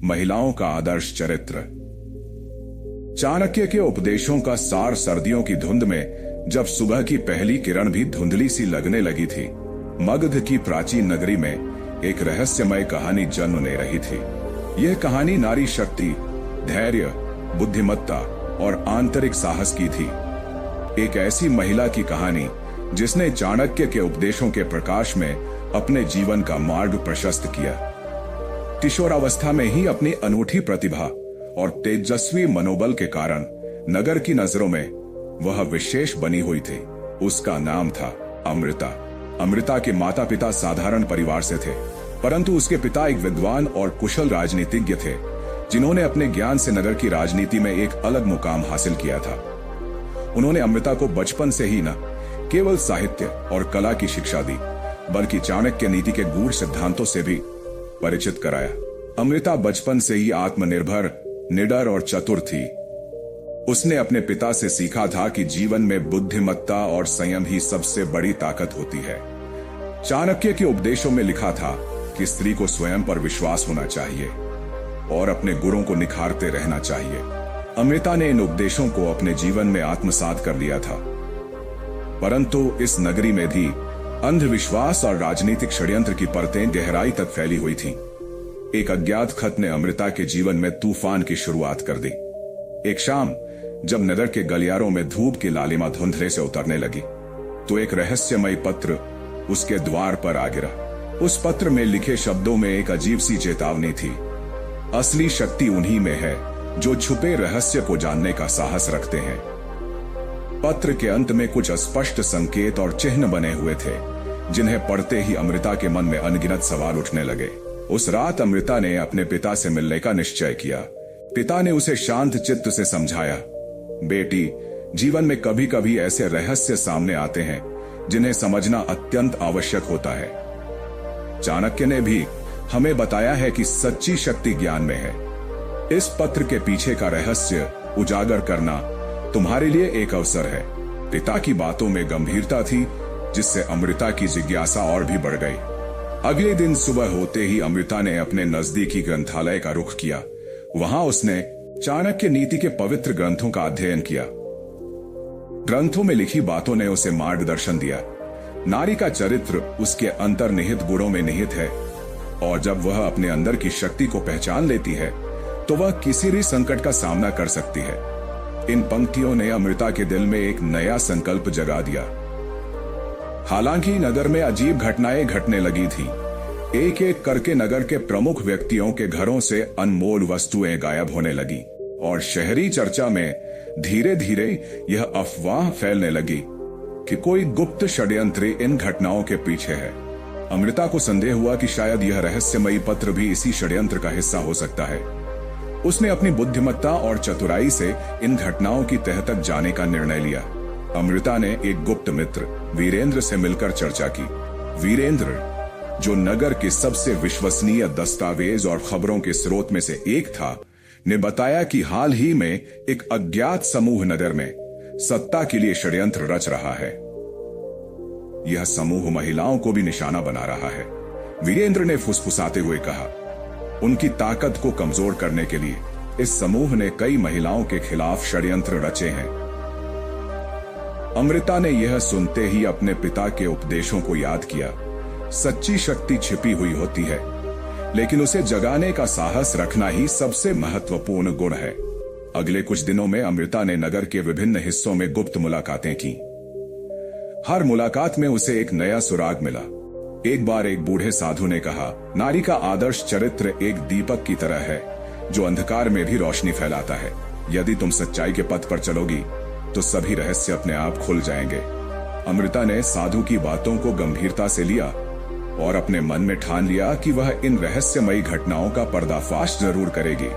महिलाओं का आदर्श चरित्र। चाणक्य के उपदेशों का सार सर्दियों की धुंध में जब सुबह की पहली किरण भी धुंधली सी लगने लगी थी, मगध की प्राचीन नगरी में एक रहस्यमय कहानी जन्म ले रही थी। यह कहानी नारी शक्ति, धैर्य, बुद्धिमत्ता और आंतरिक साहस की थी। एक ऐसी महिला की कहानी जिसने चाणक्य के उपदेशों के प्रकाश में अपने जीवन का मार्ग प्रशस्त किया। किशोरावस्था में ही अपनी अनूठी प्रतिभा और तेजस्वी मनोबल के कारण नगर की नजरों में वह विशेष बनी हुई थी। उसका नाम था अमृता। अमृता के माता पिता साधारण परिवार से थे, परंतु उसके पिता एक विद्वान और कुशल राजनीतिज्ञ थे, जिन्होंने अपने ज्ञान से नगर की राजनीति में एक अलग मुकाम हासिल किया था। उन्होंने अमृता को बचपन से ही न केवल साहित्य और कला की शिक्षा दी, बल्कि चाणक्य नीति के गूढ़ सिद्धांतों से भी परिचित कराया। अमृता बचपन से ही आत्मनिर्भर, निडर और चतुर थी। उसने अपने पिता से सीखा था कि जीवन में बुद्धिमत्ता और संयम ही सबसे बड़ी ताकत होती है। चाणक्य के उपदेशों में लिखा था कि स्त्री को स्वयं पर विश्वास होना चाहिए और अपने गुणों को निखारते रहना चाहिए। अमृता ने इन उपदेशों को अपने जीवन में आत्मसात कर लिया था, परंतु इस नगरी में भी अंधविश्वास और राजनीतिक षड्यंत्र की परतें गहराई तक फैली हुई थीं। एक अज्ञात खत ने अमृता के जीवन में तूफान की शुरुआत कर दी। एक शाम जब नगर के गलियारों में धूप की लालिमा धुंधले से उतरने लगी, तो एक रहस्यमय पत्र उसके द्वार पर आ गिरा। उस पत्र में लिखे शब्दों में एक अजीब सी चेतावनी थी। असली शक्ति उन्हीं में है जो छुपे रहस्य को जानने का साहस रखते हैं। पत्र के अंत में कुछ अस्पष्ट संकेत और चिन्ह बने हुए थे, जिन्हें पढ़ते ही अमृता के मन में अनगिनत सवाल उठने लगे। उस रात अमृता ने अपने पिता से मिलने का निश्चय किया। पिता ने उसे शांत चित्त से समझाया, बेटी, जीवन में कभी कभी ऐसे रहस्य सामने आते हैं जिन्हें समझना अत्यंत आवश्यक होता है। चाणक्य ने भी हमें बताया है कि सच्ची शक्ति ज्ञान में है। इस पत्र के पीछे का रहस्य उजागर करना तुम्हारे लिए एक अवसर है। पिता की बातों में गंभीरता थी, जिससे अमृता की जिज्ञासा और भी बढ़ गई। अगले दिन सुबह होते ही अमृता ने अपने नजदीकी ग्रंथालय का रुख किया। वहां उसने चाणक्य नीति के पवित्र ग्रंथों का अध्ययन किया। ग्रंथों में लिखी बातों ने उसे मार्गदर्शन दिया। नारी का चरित्र उसके अंतर्निहित गुणों में निहित है, और जब वह अपने अंदर की शक्ति को पहचान लेती है, तो वह किसी भी संकट का सामना कर सकती है। इन पंक्तियों ने अमृता के दिल में एक नया संकल्प जगा दिया। हालांकि नगर में अजीब घटनाएं घटने लगी थी। एक एक करके नगर के प्रमुख व्यक्तियों के घरों से अनमोल वस्तुएं गायब होने लगी, और शहरी चर्चा में धीरे धीरे यह अफवाह फैलने लगी कि कोई गुप्त षड्यंत्री इन घटनाओं के पीछे है। अमृता को संदेह हुआ कि शायद यह रहस्यमयी पत्र भी इसी षड्यंत्र का हिस्सा हो सकता है। उसने अपनी बुद्धिमत्ता और चतुराई से इन घटनाओं की तह तक जाने का निर्णय लिया। अमृता ने एक गुप्त मित्र वीरेंद्र से मिलकर चर्चा की। वीरेंद्र, जो नगर के सबसे विश्वसनीय दस्तावेज और खबरों के स्रोत में से एक था, ने बताया कि हाल ही में एक अज्ञात समूह नगर में सत्ता के लिए षड्यंत्र रच रहा है। यह समूह महिलाओं को भी निशाना बना रहा है। वीरेंद्र ने फुसफुसाते हुए कहा, उनकी ताकत को कमजोर करने के लिए इस समूह ने कई महिलाओं के खिलाफ षड्यंत्र रचे हैं। अमृता ने यह सुनते ही अपने पिता के उपदेशों को याद किया। सच्ची शक्ति छिपी हुई होती है, लेकिन उसे जगाने का साहस रखना ही सबसे महत्वपूर्ण गुण है। अगले कुछ दिनों में अमृता ने नगर के विभिन्न हिस्सों में गुप्त मुलाकातें की। हर मुलाकात में उसे एक नया सुराग मिला। एक बार एक बूढ़े साधु ने कहा, नारी का आदर्श चरित्र एक दीपक की तरह है जो अंधकार में भी रोशनी फैलाता है। यदि तुम सच्चाई के पथ पर चलोगी तो सभी रहस्य अपने आप खुल जाएंगे। अमृता ने साधु की बातों को गंभीरता से लिया और अपने मन में ठान लिया कि वह इन रहस्यमयी घटनाओं का पर्दाफाश जरूर करेगी।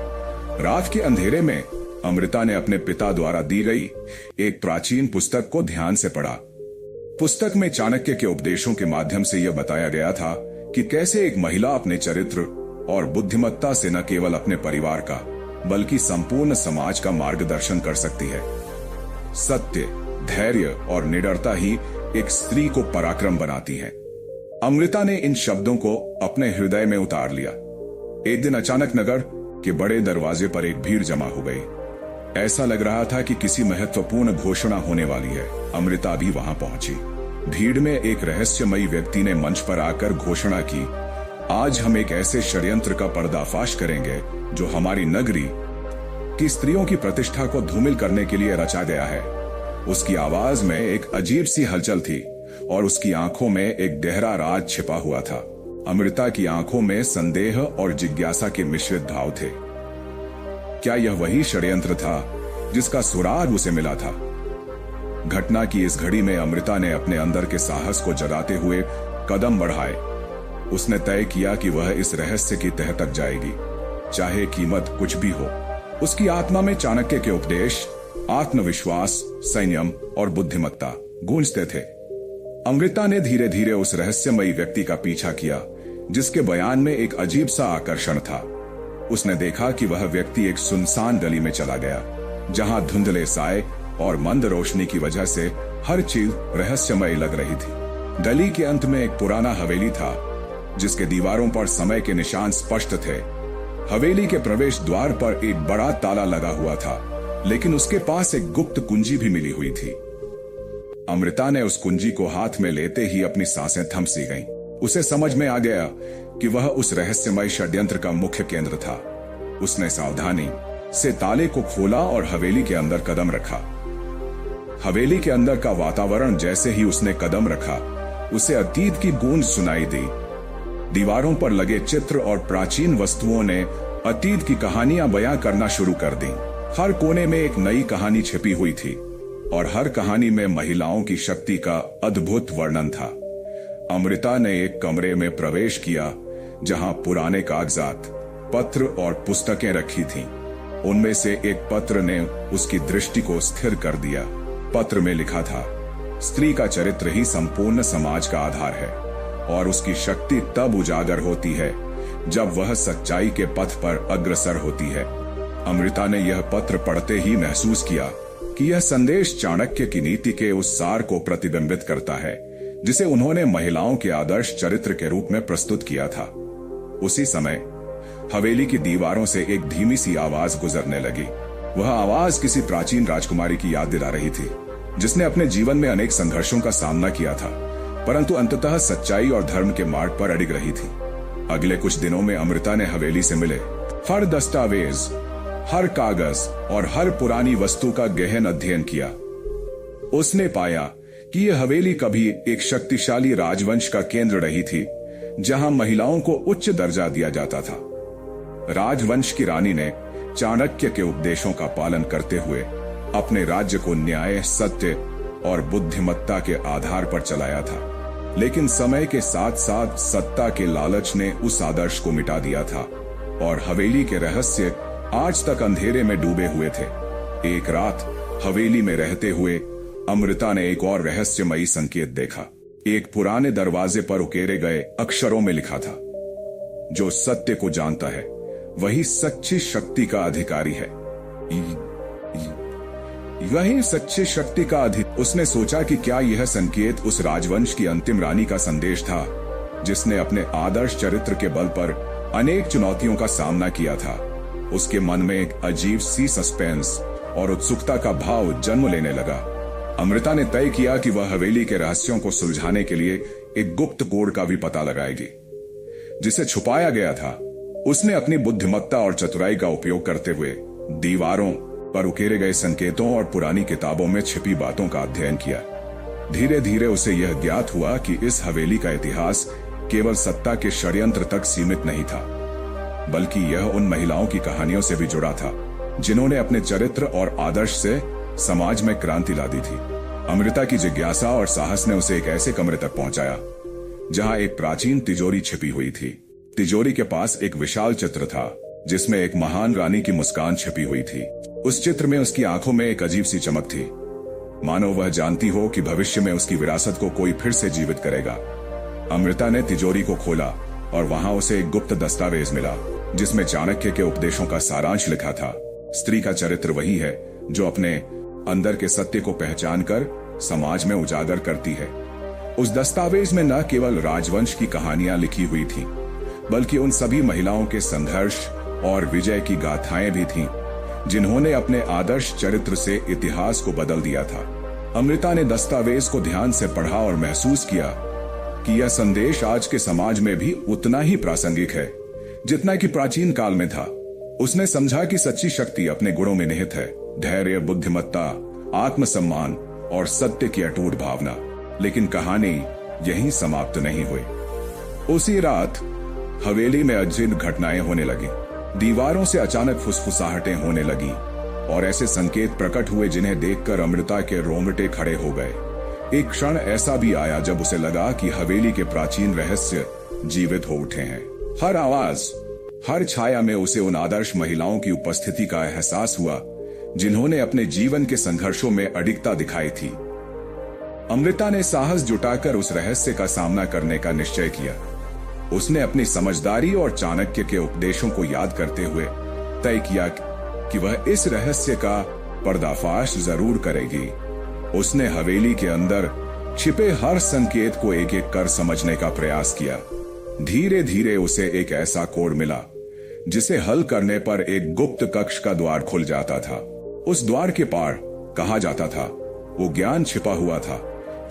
रात के अंधेरे में अमृता ने अपने पिता द्वारा दी गई एक प्राचीन पुस्तक को ध्यान से पढ़ा। पुस्तक में चाणक्य के उपदेशों के माध्यम से यह बताया गया था कि कैसे एक महिला अपने चरित्र और बुद्धिमत्ता से न केवल अपने परिवार का, बल्कि संपूर्ण समाज का मार्गदर्शन कर सकती है। सत्य, धैर्य और निडरता ही एक स्त्री को पराक्रम बनाती है। अमृता ने इन शब्दों को अपने हृदय में उतार लिया। एक दिन अचानक नगर कि बड़े दरवाजे पर एक भीड़ जमा हो गई। ऐसा लग रहा था कि किसी महत्वपूर्ण घोषणा होने वाली है। अमृता भी वहां पहुंची। भीड़ में एक रहस्यमयी व्यक्ति ने मंच पर आकर घोषणा की, आज हम एक ऐसे षड्यंत्र का पर्दाफाश करेंगे जो हमारी नगरी की स्त्रियों की प्रतिष्ठा को धूमिल करने के लिए रचा गया है। उसकी आवाज में एक अजीब सी हलचल थी और उसकी आंखों में एक गहरा राज छिपा हुआ था। अमृता की आंखों में संदेह और जिज्ञासा के मिश्रित भाव थे। क्या यह वही षड्यंत्र था जिसका सुराग उसे मिला था? घटना की इस घड़ी में अमृता ने अपने अंदर के साहस को जगाते हुए कदम बढ़ाए। उसने तय किया कि वह इस रहस्य की तह तक जाएगी, चाहे कीमत कुछ भी हो। उसकी आत्मा में चाणक्य के उपदेश, आत्मविश्वास, संयम और बुद्धिमत्ता गूंजते थे। अमृता ने धीरे धीरे उस रहस्यमयी व्यक्ति का पीछा किया जिसके बयान में एक अजीब सा आकर्षण था। उसने देखा कि वह व्यक्ति एक सुनसान गली में चला गया, जहां धुंधले साए और मंद रोशनी की वजह से हर चीज रहस्यमय लग रही थी। गली के अंत में एक पुराना हवेली था जिसके दीवारों पर समय के निशान स्पष्ट थे। हवेली के प्रवेश द्वार पर एक बड़ा ताला लगा हुआ था, लेकिन उसके पास एक गुप्त कुंजी भी मिली हुई थी। अमृता ने उस कुंजी को हाथ में लेते ही अपनी सांसें थम सी गईं। उसे समझ में आ गया कि वह उस रहस्यमय षड्यंत्र का मुख्य केंद्र था। उसने सावधानी से ताले को खोला और हवेली के अंदर कदम रखा। हवेली के अंदर का वातावरण जैसे ही उसने कदम रखा, उसे अतीत की गूंज सुनाई दी। दीवारों पर लगे चित्र और प्राचीन वस्तुओं ने अतीत की कहानियां बयां करना शुरू कर दी। हर कोने में एक नई कहानी छिपी हुई थी और हर कहानी में महिलाओं की शक्ति का अद्भुत वर्णन था। अमृता ने एक कमरे में प्रवेश किया जहां पुराने कागजात, पत्र और पुस्तकें रखी थीं। उनमें से एक पत्र ने उसकी दृष्टि को स्थिर कर दिया। पत्र में लिखा था, स्त्री का चरित्र ही संपूर्ण समाज का आधार है और उसकी शक्ति तब उजागर होती है जब वह सच्चाई के पथ पर अग्रसर होती है। अमृता ने यह पत्र पढ़ते ही महसूस किया कि यह संदेश चाणक्य की नीति के उस सार को प्रतिबिंबित करता है जिसे उन्होंने महिलाओं के आदर्श चरित्र के रूप में प्रस्तुत किया था। उसी समय हवेली की दीवारों से एक धीमी सी आवाज गुजरने लगी। वह आवाज किसी प्राचीन राजकुमारी की याद दिला रही थी जिसने अपने जीवन में अनेक संघर्षों का सामना किया था, परंतु अंततः सच्चाई और धर्म के मार्ग पर अडिग रही थी। अगले कुछ दिनों में अमृता ने हवेली से मिले हर दस्तावेज, हर कागज और हर पुरानी वस्तु का गहन अध्ययन किया। उसने पाया कि यह हवेली कभी एक शक्तिशाली राजवंश का केंद्र रही थी जहां महिलाओं को उच्च दर्जा दिया जाता था। राजवंश की रानी ने चाणक्य के उपदेशों का पालन करते हुए अपने राज्य को न्याय, सत्य और बुद्धिमत्ता के आधार पर चलाया था, लेकिन समय के साथ साथ सत्ता के लालच ने उस आदर्श को मिटा दिया था और हवेली के रहस्य आज तक अंधेरे में डूबे हुए थे। एक रात हवेली में रहते हुए अमृता ने एक और रहस्यमयी संकेत देखा। एक पुराने दरवाजे पर उकेरे गए अक्षरों में लिखा था, जो सत्य को जानता है वही सच्ची शक्ति का अधिकारी है। वही सच्ची शक्ति का उसने सोचा कि क्या यह संकेत उस राजवंश की अंतिम रानी का संदेश था जिसने अपने आदर्श चरित्र के बल पर अनेक चुनौतियों का सामना किया था। उसके मन में एक अजीब सी सस्पेंस और उत्सुकता का भाव जन्म लेने लगा। अमृता ने तय किया कि वह हवेली के रहस्यों को सुलझाने के लिए एक गुप्त कोड का भी पता लगाएगी जिसे छुपाया गया था। उसने अपनी बुद्धिमत्ता और चतुराई का उपयोग करते हुए दीवारों पर उकेरे गए संकेतों और पुरानी किताबों में छिपी बातों का अध्ययन किया। धीरे धीरे उसे यह ज्ञात हुआ कि इस हवेली का इतिहास केवल सत्ता के षड्यंत्र तक सीमित नहीं था, बल्कि यह उन महिलाओं की कहानियों से भी जुड़ा था जिन्होंने अपने चरित्र और आदर्श से समाज में क्रांति ला दी थी। अमृता की जिज्ञासा और साहस ने उसे एक ऐसे कमरे तक पहुंचाया जहां एक प्राचीन तिजोरी छिपी हुई थी। तिजोरी के पास एक विशाल चित्र था जिसमें एक महान रानी की मुस्कान छिपी हुई थी। उस चित्र में उसकी आंखों में एक अजीब सी चमक थी, मानो वह जानती हो कि भविष्य में उसकी विरासत को कोई फिर से जीवित करेगा। अमृता ने तिजोरी को खोला और वहां उसे एक गुप्त दस्तावेज मिला जिसमें चाणक्य के उपदेशों का सारांश लिखा था। स्त्री का चरित्र वही है जो अपने अंदर के सत्य को पहचान कर समाज में उजागर करती है। उस दस्तावेज में न केवल राजवंश की कहानियां लिखी हुई थी, बल्कि उन सभी महिलाओं के संघर्ष और विजय की गाथाएं भी थीं, जिन्होंने अपने आदर्श चरित्र से इतिहास को बदल दिया था। अमृता ने दस्तावेज को ध्यान से पढ़ा और महसूस किया कि यह संदेश आज के समाज में भी उतना ही प्रासंगिक है जितना कि प्राचीन काल में था। उसने समझा कि सच्ची शक्ति अपने गुणों में निहित है, धैर्य, बुद्धिमत्ता, आत्मसम्मान और सत्य की अटूट भावना। लेकिन कहानी यहीं समाप्त नहीं हुई। उसी रात हवेली में अजीब घटनाएं होने लगी। दीवारों से अचानक फुसफुसाहटें होने लगी और ऐसे संकेत प्रकट हुए जिन्हें देखकर अमृता के रोंगटे खड़े हो गए। एक क्षण ऐसा भी आया जब उसे लगा कि हवेली के प्राचीन रहस्य जीवित हो उठे हैं। हर आवाज, हर छाया में उसे उन आदर्श महिलाओं की उपस्थिति का एहसास हुआ जिन्होंने अपने जीवन के संघर्षों में अडिगता दिखाई थी। अमृता ने साहस जुटाकर उस रहस्य का सामना करने का निश्चय किया। उसने अपनी समझदारी और चाणक्य के उपदेशों को याद करते हुए तय किया कि वह इस रहस्य का पर्दाफाश जरूर करेगी। उसने हवेली के अंदर छिपे हर संकेत को एक एक कर समझने का प्रयास किया। धीरे धीरे उसे एक ऐसा कोड मिला जिसे हल करने पर एक गुप्त कक्ष का द्वार खुल जाता था। उस द्वार के पार, कहा जाता था, वो ज्ञान छिपा हुआ था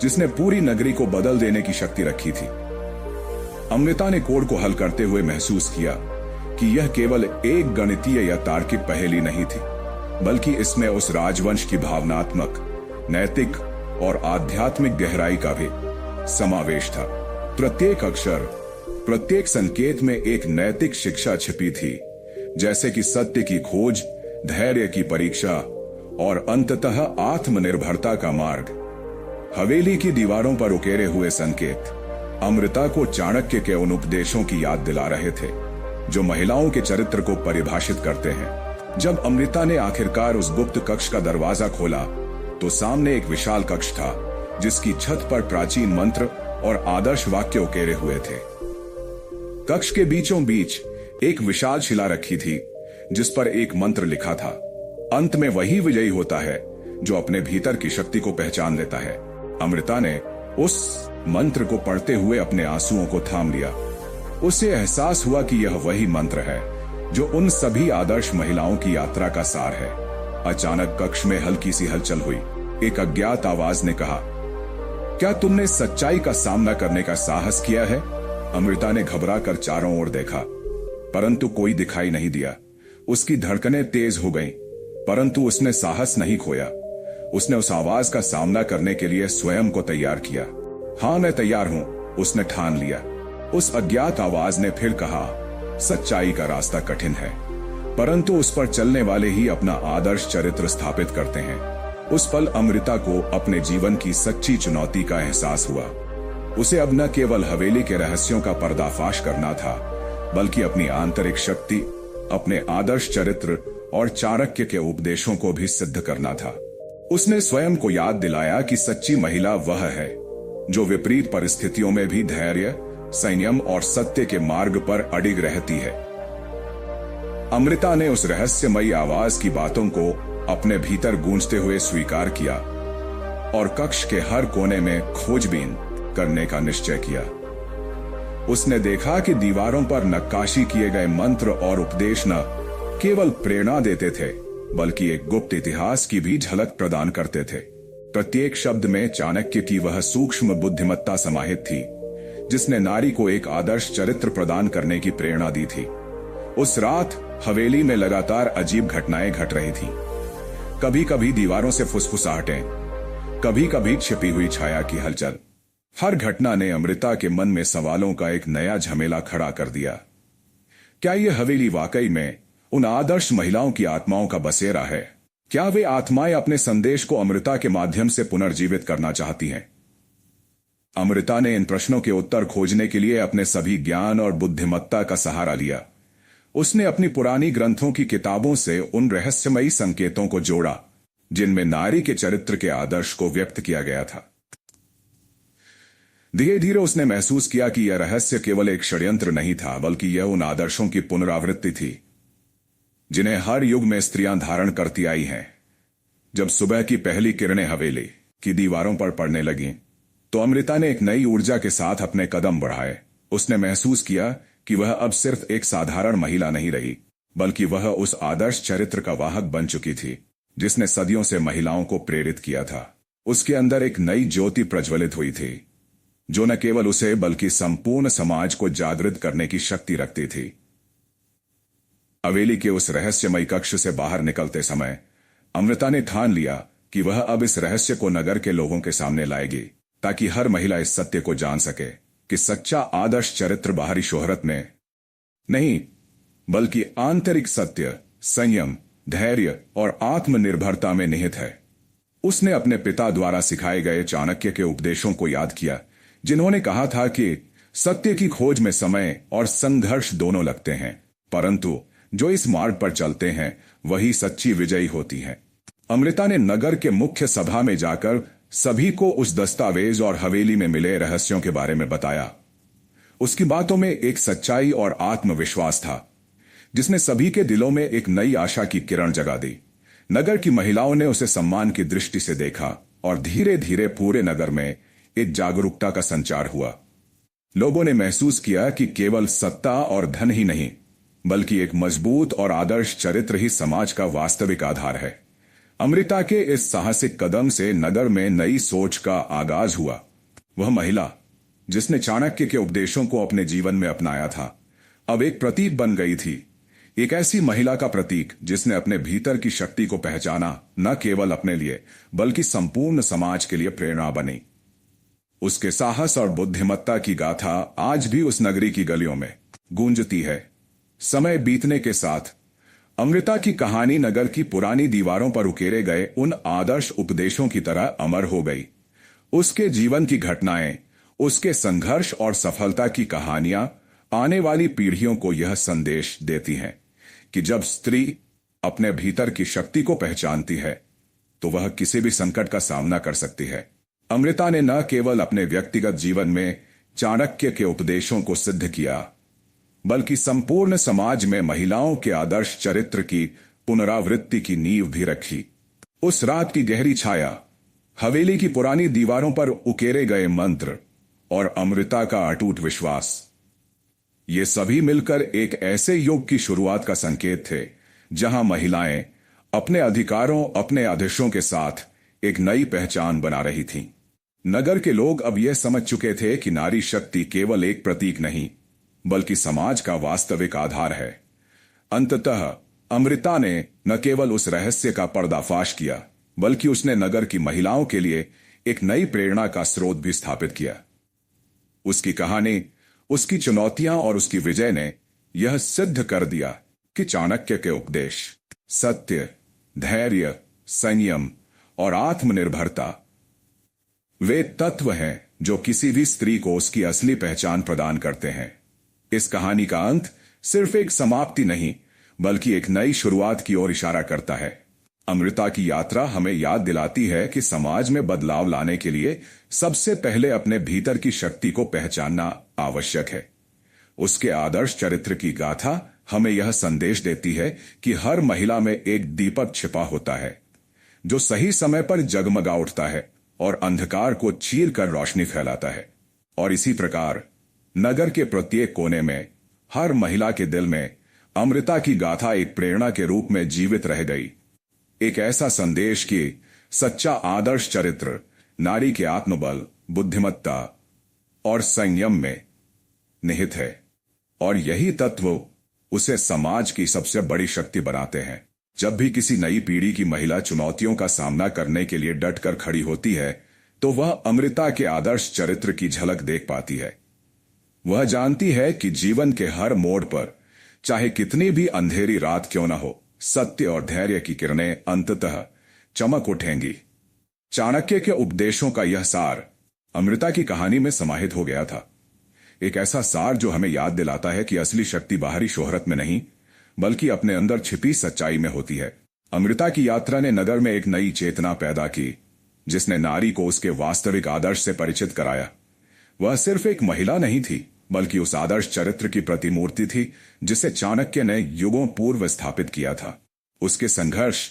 जिसने पूरी नगरी को बदल देने की शक्ति रखी थी। अमृता ने कोड को हल करते हुए महसूस किया कि यह केवल एक गणितीय या तार्किक पहेली नहीं थी, बल्कि इसमें उस राजवंश की भावनात्मक, नैतिक और आध्यात्मिक गहराई का भी समावेश था। प्रत्येक अक्षर, प्रत्येक संकेत में एक नैतिक शिक्षा छिपी थी, जैसे कि सत्य की खोज, धैर्य की परीक्षा और अंततः आत्मनिर्भरता का मार्ग। हवेली की दीवारों पर उकेरे हुए संकेत अमृता को चाणक्य के उन उपदेशों की याद दिला रहे थे जो महिलाओं के चरित्र को परिभाषित करते हैं। जब अमृता ने आखिरकार उस गुप्त कक्ष का दरवाजा खोला तो सामने एक विशाल कक्ष था जिसकी छत पर प्राचीन मंत्र और आदर्श वाक्य उकेरे हुए थे। कक्ष के बीचों बीच एक विशाल शिला रखी थी जिस पर एक मंत्र लिखा था, अंत में वही विजयी होता है जो अपने भीतर की शक्ति को पहचान लेता है। अमृता ने उस मंत्र को पढ़ते हुए अपने आंसुओं को थाम लिया। उसे एहसास हुआ कि यह वही मंत्र है जो उन सभी आदर्श महिलाओं की यात्रा का सार है। अचानक कक्ष में हल्की सी हलचल हुई। एक अज्ञात आवाज ने कहा, क्या तुमने सच्चाई का सामना करने का साहस किया है? अमृता ने घबराकर चारों ओर देखा, परंतु कोई दिखाई नहीं दिया। उसकी धड़कनें तेज हो गईं, परंतु उसने साहस नहीं खोया। उसने उस आवाज का सामना करने के लिए स्वयं को तैयार किया। हाँ, मैं तैयार हूं, उसने ठान लिया। उस अज्ञात आवाज ने फिर कहा, सच्चाई का रास्ता कठिन है, परंतु उस पर चलने वाले ही अपना आदर्श चरित्र स्थापित करते हैं। उस पल अमृता को अपने जीवन की सच्ची चुनौती का एहसास हुआ। उसे अब न केवल हवेली के रहस्यों का पर्दाफाश करना था, बल्कि अपनी आंतरिक शक्ति, अपने आदर्श चरित्र और चाणक्य के उपदेशों को भी सिद्ध करना था। उसने स्वयं को याद दिलाया कि सच्ची महिला वह है जो विपरीत परिस्थितियों में भी धैर्य, संयम और सत्य के मार्ग पर अडिग रहती है। अमृता ने उस रहस्यमयी आवाज की बातों को अपने भीतर गूंजते हुए स्वीकार किया और कक्ष के हर कोने में खोजबीन करने का निश्चय किया। उसने देखा कि दीवारों पर नक्काशी किए गए मंत्र और उपदेश न केवल प्रेरणा देते थे, बल्कि एक गुप्त इतिहास की भी झलक प्रदान करते थे। प्रत्येक शब्द में चाणक्य की वह सूक्ष्म बुद्धिमत्ता समाहित थी जिसने नारी को एक आदर्श चरित्र प्रदान करने की प्रेरणा दी थी। उस रात हवेली में लगातार अजीब घटनाएं घट रही थीं। कभी कभी दीवारों से फुसफुसाहटें, कभी कभी छिपी हुई छाया की हलचल। हर घटना ने अमृता के मन में सवालों का एक नया झमेला खड़ा कर दिया। क्या यह हवेली वाकई में उन आदर्श महिलाओं की आत्माओं का बसेरा है? क्या वे आत्माएं अपने संदेश को अमृता के माध्यम से पुनर्जीवित करना चाहती हैं? अमृता ने इन प्रश्नों के उत्तर खोजने के लिए अपने सभी ज्ञान और बुद्धिमत्ता का सहारा लिया। उसने अपनी पुरानी ग्रंथों की किताबों से उन रहस्यमयी संकेतों को जोड़ा जिनमें नारी के चरित्र के आदर्श को व्यक्त किया गया था। धीरे धीरे उसने महसूस किया कि यह रहस्य केवल एक षड्यंत्र नहीं था, बल्कि यह उन आदर्शों की पुनरावृत्ति थी जिन्हें हर युग में स्त्रियां धारण करती आई हैं। जब सुबह की पहली किरणें हवेली की दीवारों पर पड़ने लगीं, तो अमृता ने एक नई ऊर्जा के साथ अपने कदम बढ़ाए। उसने महसूस किया कि वह अब सिर्फ एक साधारण महिला नहीं रही, बल्कि वह उस आदर्श चरित्र का वाहक बन चुकी थी जिसने सदियों से महिलाओं को प्रेरित किया था। उसके अंदर एक नई ज्योति प्रज्वलित हुई थी जो न केवल उसे बल्कि संपूर्ण समाज को जागृत करने की शक्ति रखती थी। हवेली के उस रहस्यमयी कक्ष से बाहर निकलते समय अमृता ने ठान लिया कि वह अब इस रहस्य को नगर के लोगों के सामने लाएगी, ताकि हर महिला इस सत्य को जान सके कि सच्चा आदर्श चरित्र बाहरी शोहरत में नहीं, बल्कि आंतरिक सत्य, संयम, धैर्य और आत्मनिर्भरता में निहित है। उसने अपने पिता द्वारा सिखाए गए चाणक्य के उपदेशों को याद किया, जिन्होंने कहा था कि सत्य की खोज में समय और संघर्ष दोनों लगते हैं, परंतु जो इस मार्ग पर चलते हैं वही सच्ची विजयी होती हैं। अमृता ने नगर के मुख्य सभा में जाकर सभी को उस दस्तावेज और हवेली में मिले रहस्यों के बारे में बताया। उसकी बातों में एक सच्चाई और आत्मविश्वास था जिसने सभी के दिलों में एक नई आशा की किरण जगा दी। नगर की महिलाओं ने उसे सम्मान की दृष्टि से देखा और धीरे धीरे पूरे नगर में एक जागरूकता का संचार हुआ। लोगों ने महसूस किया कि केवल सत्ता और धन ही नहीं, बल्कि एक मजबूत और आदर्श चरित्र ही समाज का वास्तविक आधार है। अमृता के इस साहसिक कदम से नगर में नई सोच का आगाज हुआ। वह महिला जिसने चाणक्य के उपदेशों को अपने जीवन में अपनाया था, अब एक प्रतीक बन गई थी। एक ऐसी महिला का प्रतीक जिसने अपने भीतर की शक्ति को पहचाना, न केवल अपने लिए बल्कि संपूर्ण समाज के लिए प्रेरणा बनी। उसके साहस और बुद्धिमत्ता की गाथा आज भी उस नगरी की गलियों में गूंजती है। समय बीतने के साथ अमृता की कहानी नगर की पुरानी दीवारों पर उकेरे गए उन आदर्श उपदेशों की तरह अमर हो गई। उसके जीवन की घटनाएं, उसके संघर्ष और सफलता की कहानियां आने वाली पीढ़ियों को यह संदेश देती हैं कि जब स्त्री अपने भीतर की शक्ति को पहचानती है तो वह किसी भी संकट का सामना कर सकती है। अमृता ने न केवल अपने व्यक्तिगत जीवन में चाणक्य के उपदेशों को सिद्ध किया, बल्कि संपूर्ण समाज में महिलाओं के आदर्श चरित्र की पुनरावृत्ति की नींव भी रखी। उस रात की गहरी छाया, हवेली की पुरानी दीवारों पर उकेरे गए मंत्र और अमृता का अटूट विश्वास, ये सभी मिलकर एक ऐसे युग की शुरुआत का संकेत थे जहां महिलाएं अपने अधिकारों, अपने आदेशों के साथ एक नई पहचान बना रही थीं। नगर के लोग अब यह समझ चुके थे कि नारी शक्ति केवल एक प्रतीक नहीं, बल्कि समाज का वास्तविक आधार है। अंततः अमृता ने न केवल उस रहस्य का पर्दाफाश किया, बल्कि उसने नगर की महिलाओं के लिए एक नई प्रेरणा का स्रोत भी स्थापित किया। उसकी कहानी, उसकी चुनौतियां और उसकी विजय ने यह सिद्ध कर दिया कि चाणक्य के उपदेश सत्य, धैर्य, संयम और आत्मनिर्भरता वे तत्व हैं जो किसी भी स्त्री को उसकी असली पहचान प्रदान करते हैं। इस कहानी का अंत सिर्फ एक समाप्ति नहीं, बल्कि एक नई शुरुआत की ओर इशारा करता है। अमृता की यात्रा हमें याद दिलाती है कि समाज में बदलाव लाने के लिए सबसे पहले अपने भीतर की शक्ति को पहचानना आवश्यक है। उसके आदर्श चरित्र की गाथा हमें यह संदेश देती है कि हर महिला में एक दीपक छिपा होता है जो सही समय पर जगमगा उठता है और अंधकार को चीर कर रोशनी फैलाता है। और इसी प्रकार नगर के प्रत्येक कोने में, हर महिला के दिल में अमृता की गाथा एक प्रेरणा के रूप में जीवित रह गई। एक ऐसा संदेश कि सच्चा आदर्श चरित्र नारी के आत्मबल, बुद्धिमत्ता और संयम में निहित है, और यही तत्व उसे समाज की सबसे बड़ी शक्ति बनाते हैं। जब भी किसी नई पीढ़ी की महिला चुनौतियों का सामना करने के लिए डटकर खड़ी होती है, तो वह अमृता के आदर्श चरित्र की झलक देख पाती है। वह जानती है कि जीवन के हर मोड़ पर, चाहे कितनी भी अंधेरी रात क्यों न हो, सत्य और धैर्य की किरणें अंततः चमक उठेंगी। चाणक्य के उपदेशों का यह सार अमृता की कहानी में समाहित हो गया था। एक ऐसा सार जो हमें याद दिलाता है कि असली शक्ति बाहरी शोहरत में नहीं, बल्कि अपने अंदर छिपी सच्चाई में होती है। अमृता की यात्रा ने नगर में एक नई चेतना पैदा की, जिसने नारी को उसके वास्तविक आदर्श से परिचित कराया। वह सिर्फ एक महिला नहीं थी, बल्कि उस आदर्श चरित्र की प्रतिमूर्ति थी जिसे चाणक्य ने युगों पूर्व स्थापित किया था। उसके संघर्ष,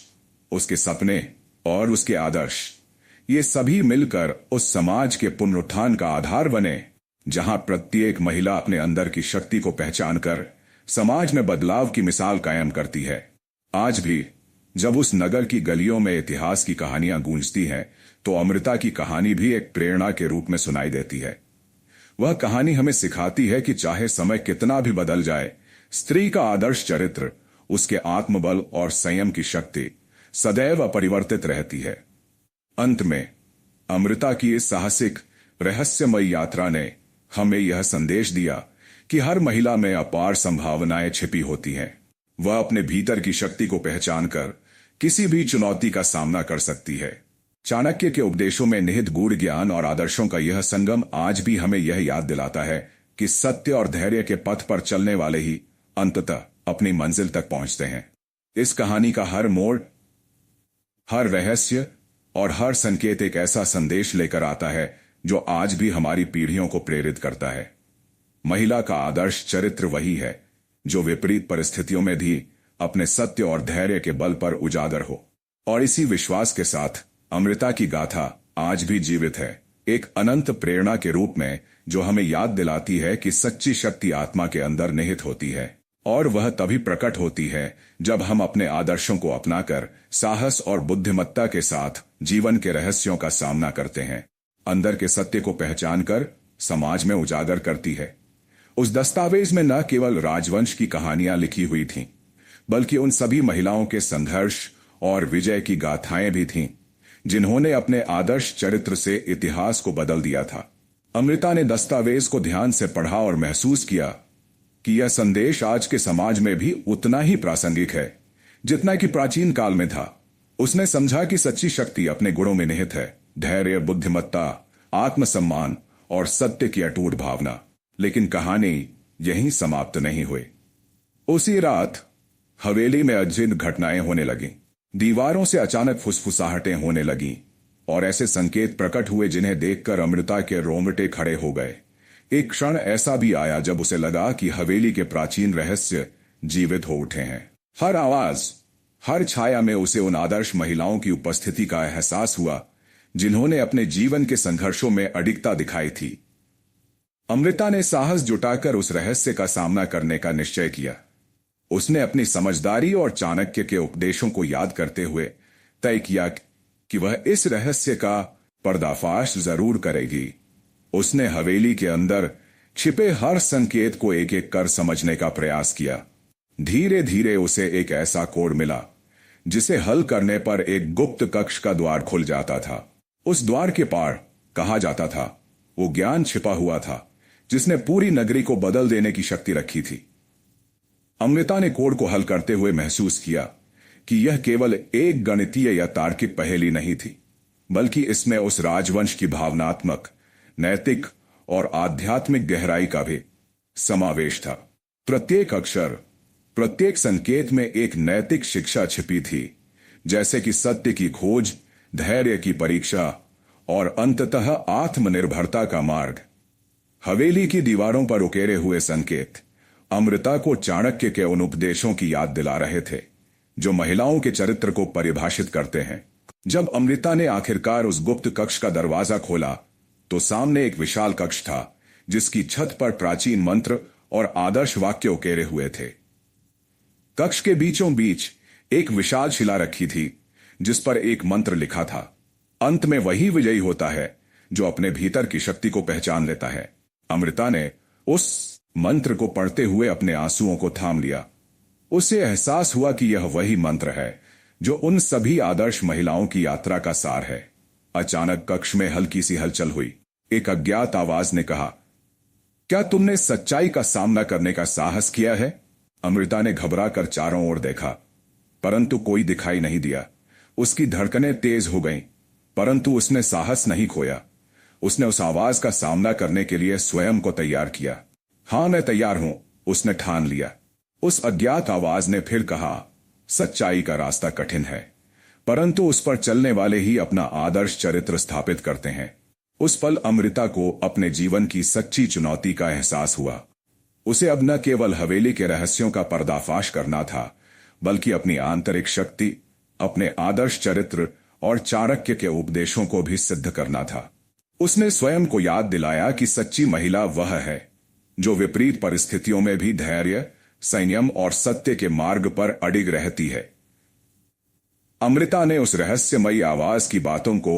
उसके सपने और उसके आदर्श, ये सभी मिलकर उस समाज के पुनरुत्थान का आधार बने, जहां प्रत्येक महिला अपने अंदर की शक्ति को पहचान कर समाज में बदलाव की मिसाल कायम करती है। आज भी जब उस नगर की गलियों में इतिहास की कहानियां गूंजती हैं, तो अमृता की कहानी भी एक प्रेरणा के रूप में सुनाई देती है। वह कहानी हमें सिखाती है कि चाहे समय कितना भी बदल जाए, स्त्री का आदर्श चरित्र, उसके आत्मबल और संयम की शक्ति सदैव अपरिवर्तित रहती है। अंत में अमृता की इस साहसिक रहस्यमयी यात्रा ने हमें यह संदेश दिया कि हर महिला में अपार संभावनाएं छिपी होती हैं। वह अपने भीतर की शक्ति को पहचान कर किसी भी चुनौती का सामना कर सकती है। चाणक्य के उपदेशों में निहित गूढ़ ज्ञान और आदर्शों का यह संगम आज भी हमें यह याद दिलाता है कि सत्य और धैर्य के पथ पर चलने वाले ही अंततः अपनी मंजिल तक पहुंचते हैं। इस कहानी का हर मोड़, हर रहस्य और हर संकेत एक ऐसा संदेश लेकर आता है जो आज भी हमारी पीढ़ियों को प्रेरित करता है। महिला का आदर्श चरित्र वही है जो विपरीत परिस्थितियों में भी अपने सत्य और धैर्य के बल पर उजागर हो। और इसी विश्वास के साथ अमृता की गाथा आज भी जीवित है, एक अनंत प्रेरणा के रूप में जो हमें याद दिलाती है कि सच्ची शक्ति आत्मा के अंदर निहित होती है और वह तभी प्रकट होती है जब हम अपने आदर्शों को अपनाकर साहस और बुद्धिमत्ता के साथ जीवन के रहस्यों का सामना करते हैं। अंदर के सत्य को पहचान कर समाज में उजागर करती है। उस दस्तावेज में न केवल राजवंश की कहानियां लिखी हुई थीं, बल्कि उन सभी महिलाओं के संघर्ष और विजय की गाथाएं भी थीं जिन्होंने अपने आदर्श चरित्र से इतिहास को बदल दिया था। अमृता ने दस्तावेज को ध्यान से पढ़ा और महसूस किया कि यह संदेश आज के समाज में भी उतना ही प्रासंगिक है जितना कि प्राचीन काल में था। उसने समझा कि सच्ची शक्ति अपने गुणों में निहित है, धैर्य, बुद्धिमत्ता, आत्मसम्मान और सत्य की अटूट भावना। लेकिन कहानी यहीं समाप्त नहीं हुई। उसी रात हवेली में अजीब घटनाएं होने लगीं। दीवारों से अचानक फुसफुसाहटें होने लगीं और ऐसे संकेत प्रकट हुए जिन्हें देखकर अमृता के रोंगटे खड़े हो गए। एक क्षण ऐसा भी आया जब उसे लगा कि हवेली के प्राचीन रहस्य जीवित हो उठे हैं। हर आवाज, हर छाया में उसे उन आदर्श महिलाओं की उपस्थिति का एहसास हुआ जिन्होंने अपने जीवन के संघर्षों में अडिगता दिखाई थी। अमृता ने साहस जुटाकर उस रहस्य का सामना करने का निश्चय किया। उसने अपनी समझदारी और चाणक्य के उपदेशों को याद करते हुए तय किया कि वह इस रहस्य का पर्दाफाश जरूर करेगी। उसने हवेली के अंदर छिपे हर संकेत को एक एक कर समझने का प्रयास किया। धीरे धीरे उसे एक ऐसा कोड मिला जिसे हल करने पर एक गुप्त कक्ष का द्वार खुल जाता था। उस द्वार के पार, कहा जाता था, वो ज्ञान छिपा हुआ था जिसने पूरी नगरी को बदल देने की शक्ति रखी थी। अमृता ने कोड को हल करते हुए महसूस किया कि यह केवल एक गणितीय या तार्किक पहेली नहीं थी, बल्कि इसमें उस राजवंश की भावनात्मक, नैतिक और आध्यात्मिक गहराई का भी समावेश था। प्रत्येक अक्षर, प्रत्येक संकेत में एक नैतिक शिक्षा छिपी थी, जैसे कि सत्य की खोज, धैर्य की परीक्षा और अंततः आत्मनिर्भरता का मार्ग। हवेली की दीवारों पर उकेरे हुए संकेत अमृता को चाणक्य के उन उपदेशों की याद दिला रहे थे जो महिलाओं के चरित्र को परिभाषित करते हैं। जब अमृता ने आखिरकार उस गुप्त कक्ष का दरवाजा खोला तो सामने एक विशाल कक्ष था जिसकी छत पर प्राचीन मंत्र और आदर्श वाक्य उकेरे हुए थे। कक्ष के बीचों बीच एक विशाल शिला रखी थी जिस पर एक मंत्र लिखा था, अंत में वही विजयी होता है जो अपने भीतर की शक्ति को पहचान लेता है। अमृता ने उस मंत्र को पढ़ते हुए अपने आंसुओं को थाम लिया। उसे एहसास हुआ कि यह वही मंत्र है जो उन सभी आदर्श महिलाओं की यात्रा का सार है। अचानक कक्ष में हल्की सी हलचल हुई। एक अज्ञात आवाज ने कहा, क्या तुमने सच्चाई का सामना करने का साहस किया है? अमृता ने घबरा कर चारों ओर देखा, परंतु कोई दिखाई नहीं दिया। उसकी धड़कनें तेज हो गईं, परंतु उसने साहस नहीं खोया। उसने उस आवाज का सामना करने के लिए स्वयं को तैयार किया। हाँ, मैं तैयार हूं, उसने ठान लिया। उस अज्ञात आवाज ने फिर कहा, सच्चाई का रास्ता कठिन है, परंतु उस पर चलने वाले ही अपना आदर्श चरित्र स्थापित करते हैं। उस पल अमृता को अपने जीवन की सच्ची चुनौती का एहसास हुआ। उसे अब न केवल हवेली के रहस्यों का पर्दाफाश करना था, बल्कि अपनी आंतरिक शक्ति, अपने आदर्श चरित्र और चाणक्य के उपदेशों को भी सिद्ध करना था। उसने स्वयं को याद दिलाया कि सच्ची महिला वह है जो विपरीत परिस्थितियों में भी धैर्य, बुद्धिमत्ता और सत्य की संयम और सत्य के मार्ग पर अडिग रहती है। अमृता ने उस रहस्यमयी आवाज की बातों को